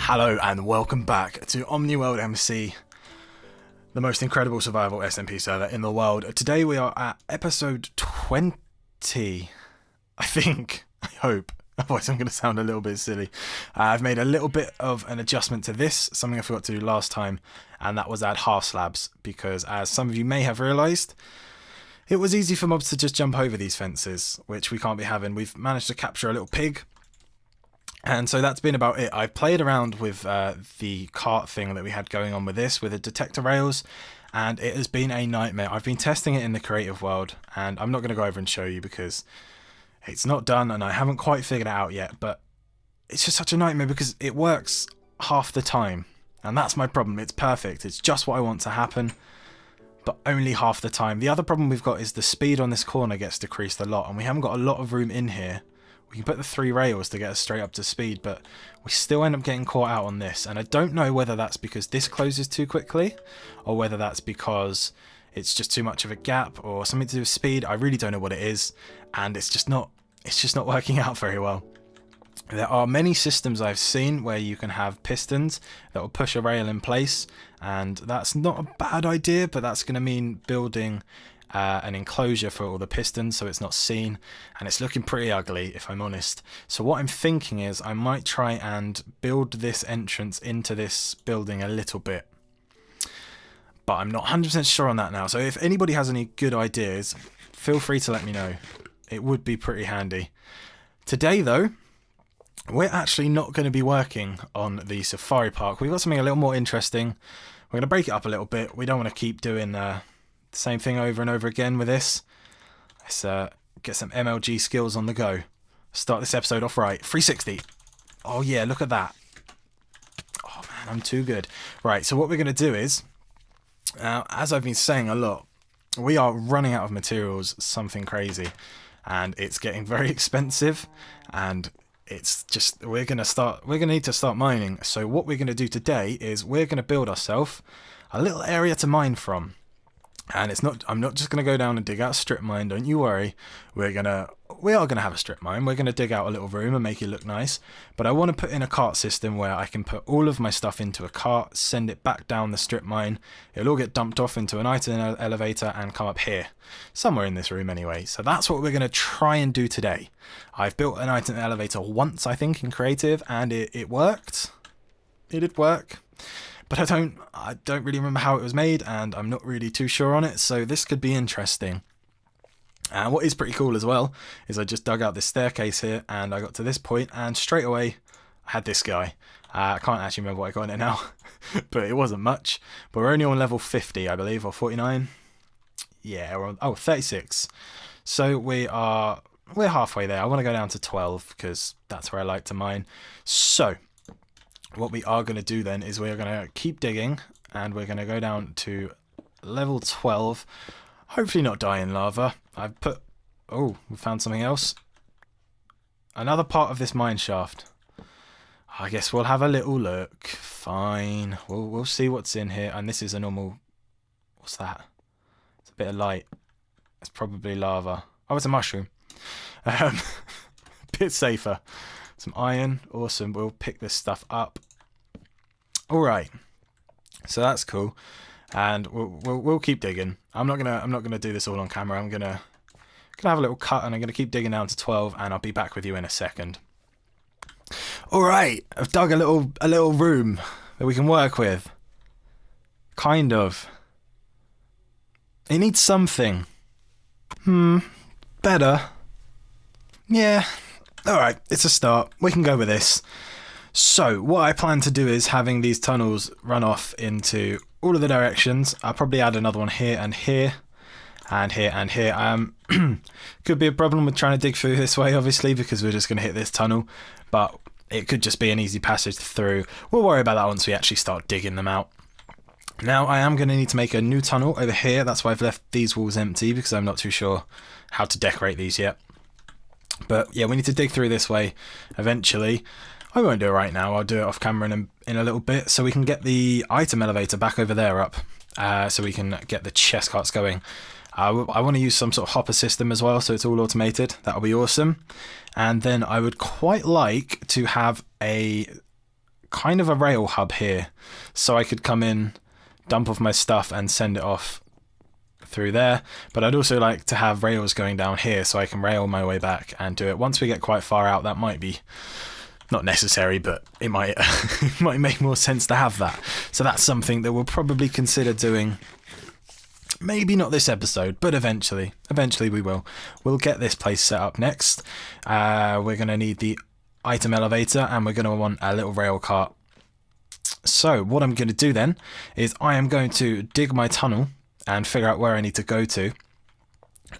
Hello and welcome back to OmniWorldMC, the most incredible survival SMP server in the world. Today we are at episode 20, I think, I hope. Otherwise I'm going to sound a little bit silly. I've made a little bit of an adjustment to this, something I forgot to do last time, and that was add half slabs, because as some of you may have realised, it was easy for mobs to just jump over these fences, which we can't be having. We've managed to capture a little pig, and so that's been about it. I've played around with the cart thing that we had going on with this, with the detector rails, and it has been a nightmare. I've been testing it in the creative world, and I'm not going to go over and show you because it's not done and I haven't quite figured it out yet, but it's just such a nightmare because it works half the time, and that's my problem. It's perfect, it's just what I want to happen, but only half the time. The other problem we've got is the speed on this corner gets decreased a lot, and we haven't got a lot of room in here. We can put the 3 rails to get us straight up to speed, but we still end up getting caught out on this, and I don't know whether that's because this closes too quickly, or whether that's because it's just too much of a gap, or something to do with speed. I really don't know what it is, and it's just not working out very well. There are many systems I've seen where you can have pistons that will push a rail in place, and that's not a bad idea, but that's going to mean building an enclosure for all the pistons so it's not seen, and it's looking pretty ugly if I'm honest. So what I'm thinking is I might try and build this entrance into this building a little bit, but I'm not 100% sure on that now. So if anybody has any good ideas, feel free to let me know. It would be pretty handy. Today though, we're actually not going to be working on the safari park. We've got something a little more interesting. We're going to break it up a little bit. We don't want to keep doing the same thing over and over again with this. Let's get some MLG skills on the go. Start this episode off right. 360. Oh yeah, look at that. Oh man, I'm too good. Right, so what we're going to do is, as I've been saying a lot, we are running out of materials, something crazy, and it's getting very expensive, and it's just we're going to need to start mining. So what we're going to do today is we're going to build ourselves a little area to mine from. And I'm not just going to go down and dig out a strip mine, don't you worry. We are going to have a strip mine. We're going to dig out a little room and make it look nice. But I want to put in a cart system where I can put all of my stuff into a cart, send it back down the strip mine. It'll all get dumped off into an item elevator and come up here. Somewhere in this room anyway. So that's what we're going to try and do today. I've built an item elevator once, I think, in creative, and it worked. It did work. But I don't really remember how it was made, and I'm not really too sure on it, so this could be interesting. And what is pretty cool as well is I just dug out this staircase here, and I got to this point, and straight away I had this guy. I can't actually remember what I got in it now, but it wasn't much. But we're only on level 50, I believe, or 49. Yeah, we're on 36. So we're halfway there. I want to go down to 12 because that's where I like to mine. So what we are going to do then is we're going to keep digging, and we're going to go down to level 12. Hopefully not die in lava. We found something else. Another part of this mine shaft. I guess we'll have a little look. Fine. We'll see what's in here. And this is a normal... What's that? It's a bit of light. It's probably lava. Oh, it's a mushroom. Bit safer. Some iron, awesome. We'll pick this stuff up. All right, so that's cool, and we'll keep digging. I'm not gonna do this all on camera. I'm gonna have a little cut, and I'm gonna keep digging down to 12, and I'll be back with you in a second. All right, I've dug a little room that we can work with. Kind of. It needs something. Better. Yeah. Alright, it's a start. We can go with this. So, what I plan to do is having these tunnels run off into all of the directions. I'll probably add another one here and here. And here and here. Could be a problem with trying to dig through this way, obviously, because we're just going to hit this tunnel. But it could just be an easy passage through. We'll worry about that once we actually start digging them out. Now, I am going to need to make a new tunnel over here. That's why I've left these walls empty, because I'm not too sure how to decorate these yet. But yeah, we need to dig through this way eventually. I won't do it right now. I'll do it off camera in a little bit, so we can get the item elevator back over there up, so we can get the chest carts going. I want to use some sort of hopper system as well, so it's all automated. That'll be awesome. And then I would quite like to have a kind of a rail hub here, so I could come in, dump off my stuff and send it off through there. But I'd also like to have rails going down here so I can rail my way back and do it. Once we get quite far out, that might be not necessary, but it might it might make more sense to have that. So that's something that we'll probably consider doing. Maybe not this episode, but eventually we will. We'll get this place set up next. We're going to need the item elevator, and we're going to want a little rail cart. So what I'm going to do then is I am going to dig my tunnel and figure out where I need to go to.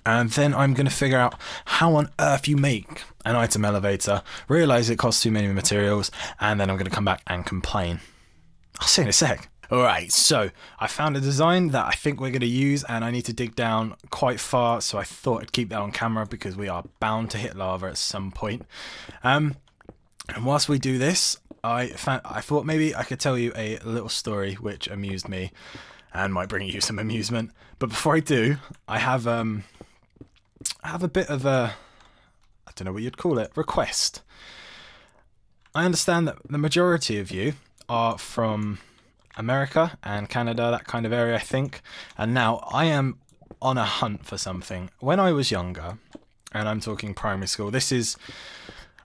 And then I'm going to figure out how on earth you make an item elevator, realise it costs too many materials, and then I'm going to come back and complain. I'll see you in a sec. Alright, so I found a design that I think we're going to use, and I need to dig down quite far, so I thought I'd keep that on camera because we are bound to hit lava at some point. And whilst we do this, I thought maybe I could tell you a little story which amused me and might bring you some amusement. But before I do, I have a bit of a, I don't know what you'd call it, request. I understand that the majority of you are from America and Canada, that kind of area, I think. And now I am on a hunt for something. When I was younger, and I'm talking primary school, this is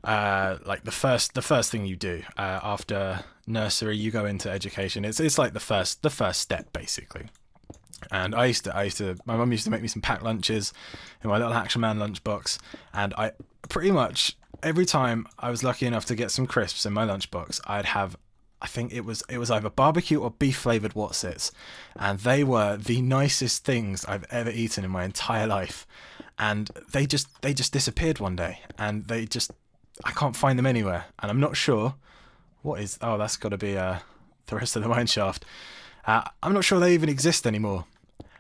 like the first thing you do after nursery. You go into education. It's like the first step basically. And I used to my mum used to make me some packed lunches in my little Action Man lunchbox, and I pretty much every time I was lucky enough to get some crisps in my lunchbox, I'd have, I think it was either barbecue or beef flavoured Wotsits, and they were the nicest things I've ever eaten in my entire life. And they just disappeared one day, and I can't find them anywhere, and I'm not sure what is. Oh, that's got to be the rest of the mine shaft. I'm not sure they even exist anymore.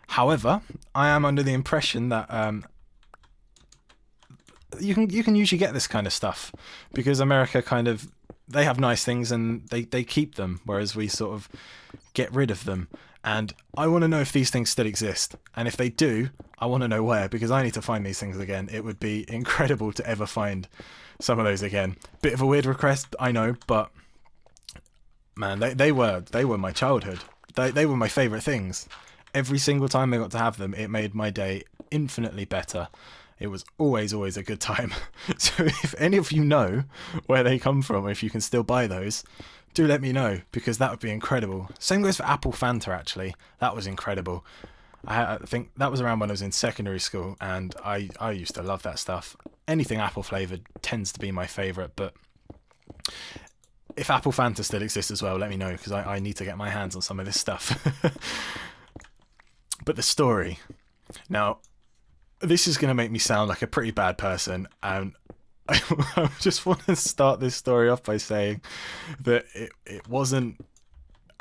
However, I am under the impression that you can usually get this kind of stuff because America they have nice things and they keep them, whereas we sort of get rid of them. And I want to know if these things still exist, and if they do, I want to know where, because I need to find these things again. It would be incredible to ever find some of those again. Bit of a weird request, I know, but man, they were my childhood. They were my favourite things. Every single time I got to have them, it made my day infinitely better. It was always a good time. So if any of you know where they come from, or if you can still buy those, do let me know, because that would be incredible. Same goes for Apple Fanta, actually. That was incredible. I think that was around when I was in secondary school, and I used to love that stuff. Anything apple flavoured tends to be my favourite, but if Apple Fanta still exists as well, let me know, because I need to get my hands on some of this stuff. But the story. Now, this is going to make me sound like a pretty bad person, and I just want to start this story off by saying that it wasn't,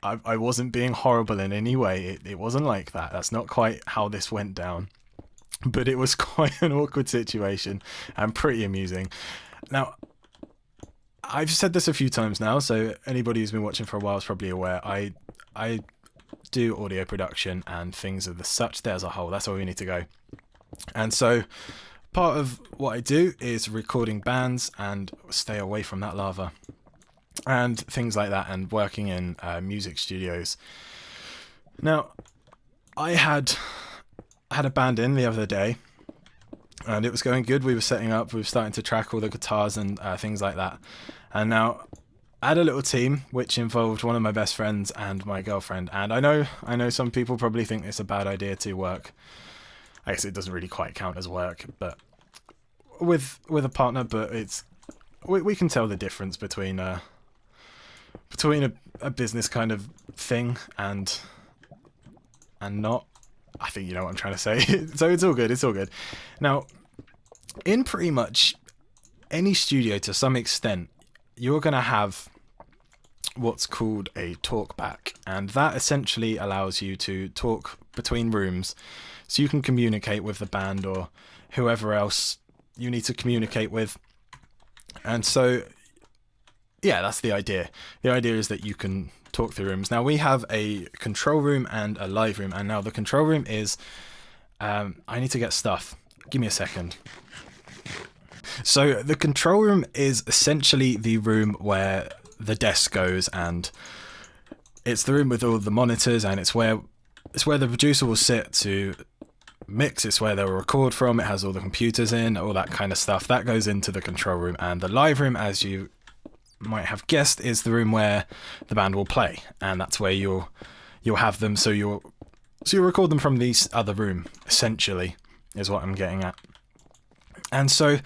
I wasn't being horrible in any way. It wasn't like that. That's not quite how this went down. But it was quite an awkward situation and pretty amusing. Now, I've said this a few times now, so anybody who's been watching for a while is probably aware. I do audio production and things of the such. There's a hole. That's where we need to go. And so part of what I do is recording bands and stay away from that lava and things like that, and working in music studios. Now, I had a band in the other day, and it was going good. We were setting up, we were starting to track all the guitars and things like that. And now I had a little team which involved one of my best friends and my girlfriend. And I know some people probably think it's a bad idea to work. I guess it doesn't really quite count as work, but with a partner. But we can tell the difference between a business kind of thing and not. I think you know what I'm trying to say. So it's all good. It's all good. Now, in pretty much any studio, to some extent, you're going to have what's called a talkback, and that essentially allows you to talk between rooms, so you can communicate with the band or whoever else you need to communicate with. And so, yeah, that's the idea. The idea is that you can talk through rooms. Now, we have a control room and a live room, and now the control room is I need to get stuff. Give me a second. So the control room is essentially the room where the desk goes, and it's the room with all the monitors, and it's where the producer will sit to mix. It's where they'll record from. It has all the computers in, all that kind of stuff. That goes into the control room, and the live room, as you might have guessed, is the room where the band will play, and that's where you'll have them. So you'll record them from this other room, essentially, is what I'm getting at. And so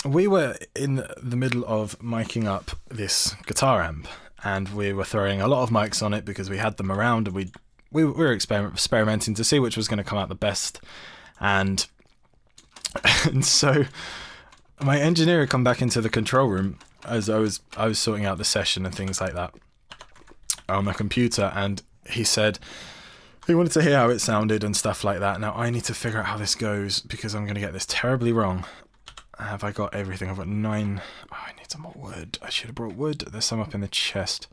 we were in the middle of miking up this guitar amp, and we were throwing a lot of mics on it because we had them around, and we were experimenting to see which was going to come out the best. And so my engineer had come back into the control room as I was sorting out the session and things like that on my computer, and he said he wanted to hear how it sounded and stuff like that. Now I need to figure out how this goes because I'm going to get this terribly wrong. Have I got everything? I've got 9. Oh, I need some more wood. I should have brought wood. There's some up in the chest.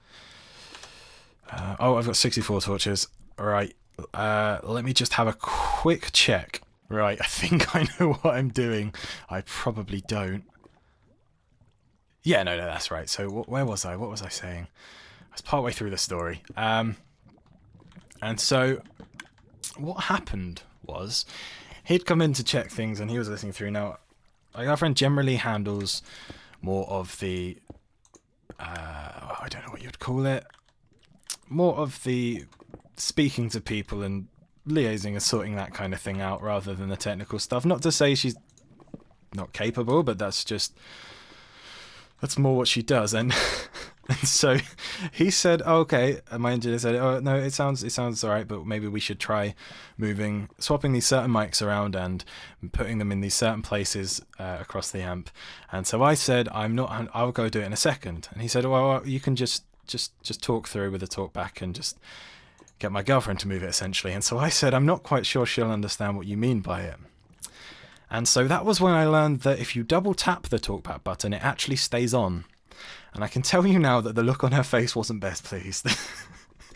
Oh, I've got 64 torches. Right. Let me just have a quick check. Right, I think I know what I'm doing. I probably don't. Yeah, no, that's right. So where was I? What was I saying? I was partway through the story. And so what happened was he'd come in to check things, and he was listening through. Now, my girlfriend generally handles more of the, I don't know what you'd call it, more of the speaking to people and liaising and sorting that kind of thing out rather than the technical stuff. Not to say she's not capable, but that's more what she does. And so he said, oh, okay, and my engineer said, oh no, it sounds all right, but maybe we should try swapping these certain mics around and putting them in these certain places across the amp. And so I said, I'll go do it in a second. And he said, well, you can just talk through with the talk back and just get my girlfriend to move it, essentially. And so I said, I'm not quite sure she'll understand what you mean by it. And so that was when I learned that if you double tap the talkback button, it actually stays on. And I can tell you now that the look on her face wasn't best pleased.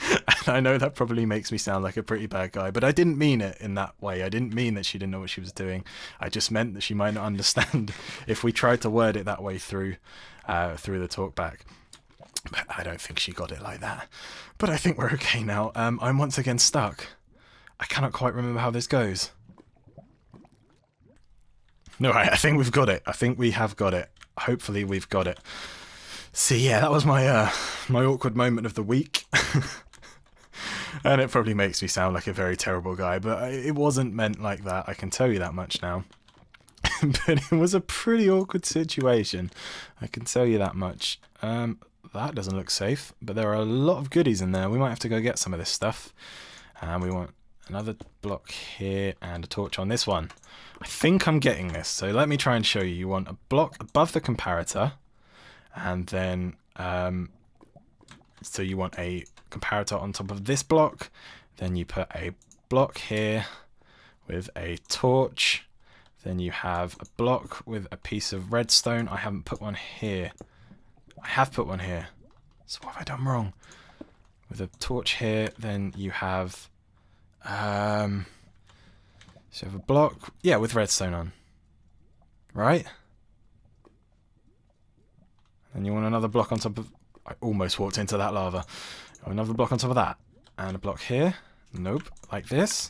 And I know that probably makes me sound like a pretty bad guy, but I didn't mean it in that way. I didn't mean that she didn't know what she was doing. I just meant that she might not understand if we tried to word it that way through the talkback. But I don't think she got it like that. But I think we're okay now. I'm once again stuck. I cannot quite remember how this goes. No, I think we've got it. I think we have got it. Hopefully we've got it. So yeah, that was my my awkward moment of the week. And it probably makes me sound like a very terrible guy, but it wasn't meant like that. I can tell you that much now. But it was a pretty awkward situation. I can tell you that much. That doesn't look safe, but there are a lot of goodies in there. We might have to go get some of this stuff. And we want another block here and a torch on this one. I think I'm getting this, so let me try and show you. You want a block above the comparator, and then so you want a comparator on top of this block. Then you put a block here with a torch. Then you have a block with a piece of redstone. I haven't put one here. I have put one here. So what have I done wrong? With a torch here, then you have so you have a block, yeah, with redstone on. Right? And you want another block on top of... I almost walked into that lava. Another block on top of that. And a block here. Nope. Like this.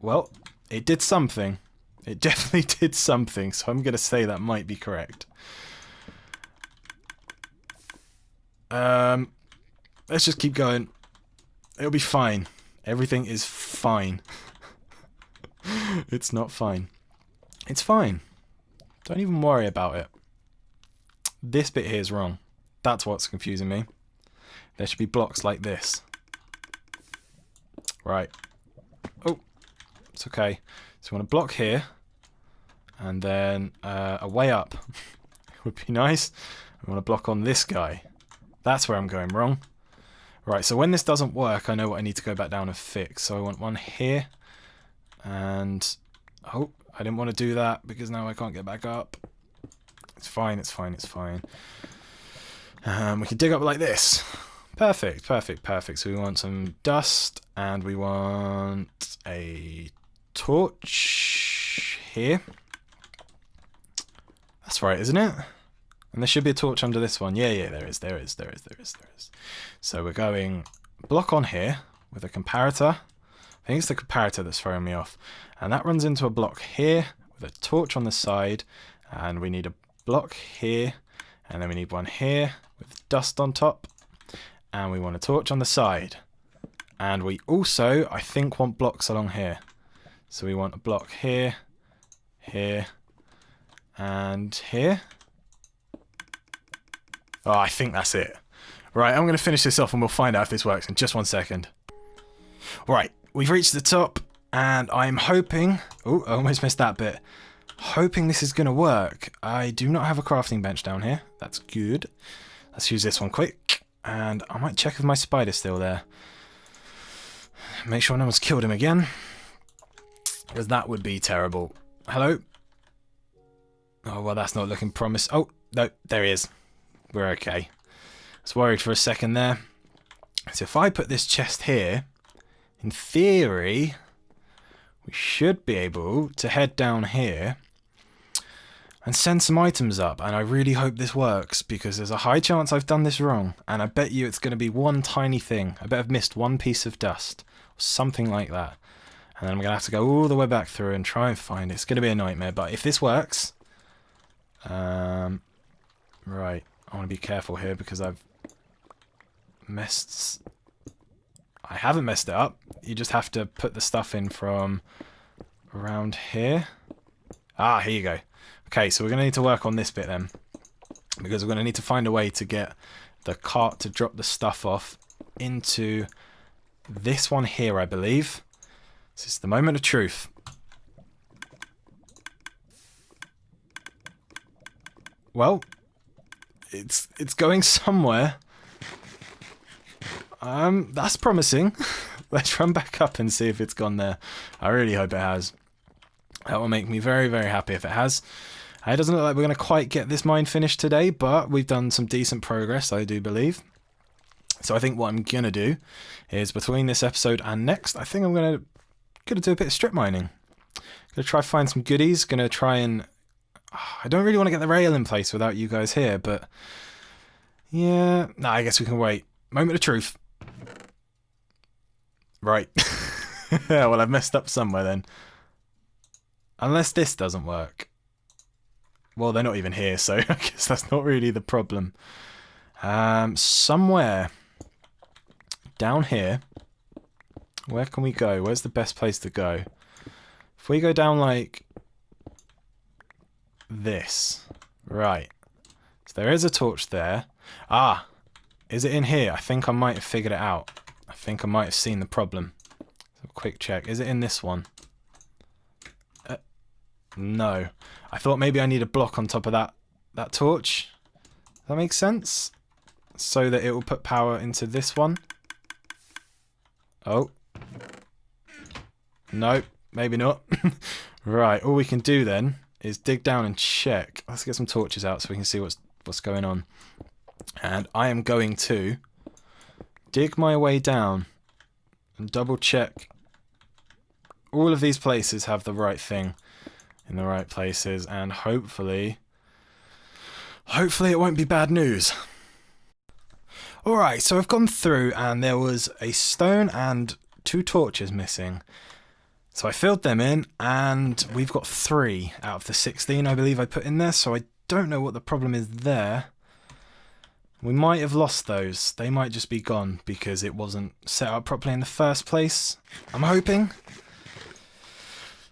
Well, it did something. It definitely did something, so I'm going to say that might be correct. Let's just keep going. It'll be fine. Everything is fine. It's not fine. It's fine. Don't even worry about it. This bit here is wrong. That's what's confusing me. There should be blocks like this. Right. Oh, it's okay. So we want a block here, and then a way up would be nice. We want a block on this guy. That's where I'm going wrong. Right, so when this doesn't work, I know what I need to go back down and fix. So I want one here, and oh, I didn't want to do that because now I can't get back up. It's fine, it's fine, it's fine. We can dig up like this. Perfect, perfect, perfect. So we want some dust, and we want a torch here. That's right, isn't it? And there should be a torch under this one. Yeah, there is. So we're going block on here with a comparator. I think it's the comparator that's throwing me off. And that runs into a block here with a torch on the side. And we need a block here. And then we need one here with dust on top. And we want a torch on the side. And we also, I think, want blocks along here. So we want a block here, here, and here. Oh, I think that's it. Right, I'm going to finish this off and we'll find out if this works in just 1 second. Right, we've reached the top and I'm hoping... Oh, I almost missed that bit. Hoping this is going to work. I do not have a crafting bench down here. That's good. Let's use this one quick. And I might check if my spider's still there. Make sure no one's killed him again. Because that would be terrible. Hello? Oh, well, that's not looking promising. Oh, no, there he is. We're okay. I was worried for a second there. So if I put this chest here, in theory, we should be able to head down here and send some items up. And I really hope this works because there's a high chance I've done this wrong. And I bet you it's going to be one tiny thing. I bet I've missed one piece of dust or something like that. And then I'm going to have to go all the way back through and try and find it. It's going to be a nightmare. But if this works... right. I want to be careful here because I've messed... I haven't messed it up. You just have to put the stuff in from around here. Ah, here you go. Okay, so we're going to need to work on this bit then. Because we're going to need to find a way to get the cart to drop the stuff off into this one here, I believe. This is the moment of truth. Well... It's going somewhere. That's promising. Let's run back up and see if it's gone there. I really hope it has. That will make me very, very happy if it has. It doesn't look like we're going to quite get this mine finished today, but we've done some decent progress, I do believe. So I think what I'm going to do is between this episode and next, I think I'm going to do a bit of strip mining. Going to try to find some goodies. Going to try and... I don't really want to get the rail in place without you guys here, but yeah, no, I guess we can wait. Moment of truth. Right. Well, I've messed up somewhere then. Unless this doesn't work. Well, they're not even here, so I guess that's not really the problem. Somewhere down here, where can we go? Where's the best place to go? If we go down like... this. Right. So there is a torch there. Ah! Is it in here? I think I might have figured it out. I think I might have seen the problem. So quick check. Is it in this one? No. I thought maybe I need a block on top of that torch. Does that make sense? So that it will put power into this one. Oh. No. Maybe not. Right. All we can do then is dig down and check. Let's get some torches out so we can see what's going on. And I am going to dig my way down and double check all of these places have the right thing in the right places, and hopefully it won't be bad news. Alright, so I've gone through and there was a stone and 2 torches missing. So I filled them in, and we've got 3 out of the 16 I believe I put in there, so I don't know what the problem is there. We might have lost those. They might just be gone because it wasn't set up properly in the first place. I'm hoping.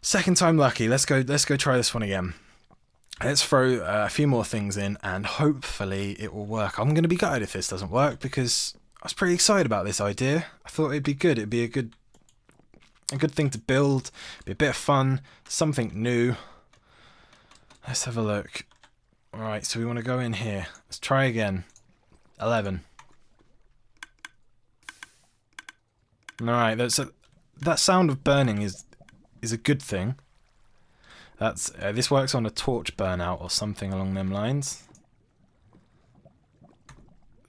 Second time lucky. Let's go try this one again. Let's throw a few more things in and hopefully it will work. I'm going to be gutted if this doesn't work because I was pretty excited about this idea. I thought it'd be good. It'd be a good thing to build. Be a bit of fun. Something new. Let's have a look. Alright, so we want to go in here. Let's try again. 11. Alright, that sound of burning is a good thing. That's this works on a torch burnout or something along them lines.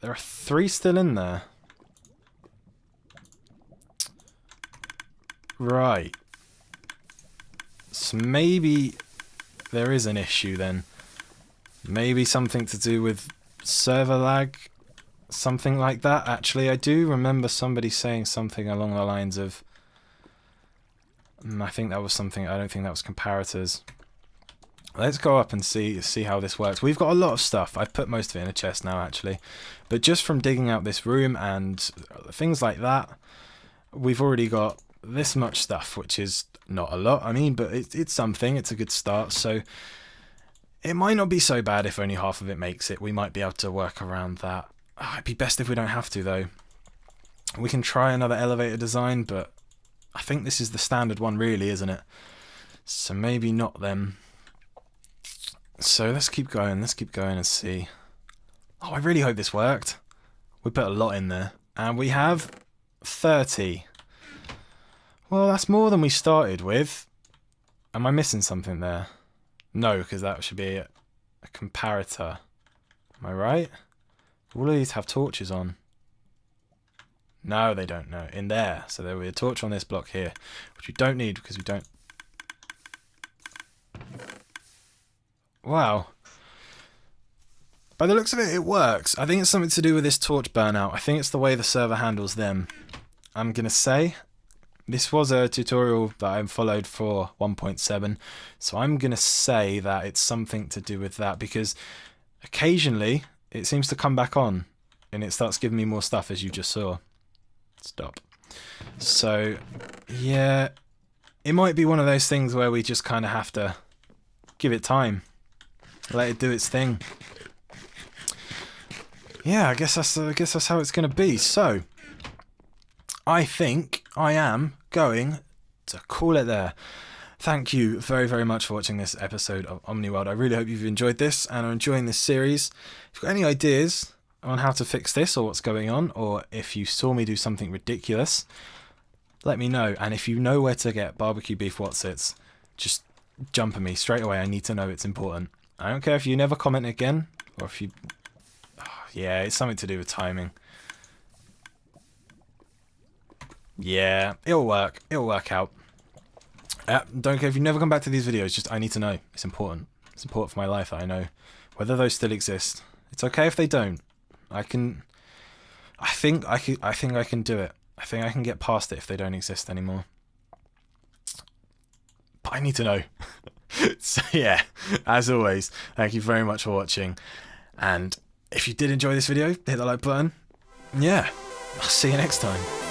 There are 3 still in there. Right. So maybe there is an issue then. Maybe something to do with server lag, something like that. Actually, I do remember somebody saying something along the lines of, I think that was something, I don't think that was comparators. Let's go up and see how this works. We've got a lot of stuff. I've put most of it in a chest now, actually. But just from digging out this room and things like that, we've already got this much stuff, which is not a lot, I mean, but it's something. It's a good start. So it might not be so bad if only half of it makes it. We might be able to work around that. Oh, it'd be best if we don't have to, though. We can try another elevator design, but I think this is the standard one, really, isn't it? So maybe not them. So let's keep going and see. Oh, I really hope this worked. We put a lot in there. And we have 30. Well, that's more than we started with. Am I missing something there? No, because that should be a comparator. Am I right? All of these have torches on. No, they don't. No, in there. So there will be a torch on this block here, which we don't need because we don't... Wow. By the looks of it, it works. I think it's something to do with this torch burnout. I think it's the way the server handles them. I'm going to say... This was a tutorial that I followed for 1.7, so I'm going to say that it's something to do with that, because occasionally it seems to come back on and it starts giving me more stuff, as you just saw. Stop. So, yeah, it might be one of those things where we just kind of have to give it time. Let it do its thing. Yeah, I guess that's how it's going to be. So, I think I am going to call it there. Thank you very, very much for watching this episode of OmniWorld. I really hope you've enjoyed this and are enjoying this series. If you've got any ideas on how to fix this or what's going on, or if you saw me do something ridiculous, let me know. And if you know where to get barbecue beef Wotsits, just jump at me straight away. I need to know, it's important. I don't care if you never comment again, or if you... Oh, yeah, it's something to do with timing. Yeah, it'll work. It'll work out. Don't care if you never come back to these videos, just I need to know. It's important. It's important for my life that I know whether those still exist. It's okay if they don't. I think I can do it. I think I can get past it if they don't exist anymore. But I need to know. So yeah, as always, thank you very much for watching. And if you did enjoy this video, hit the like button. Yeah, I'll see you next time.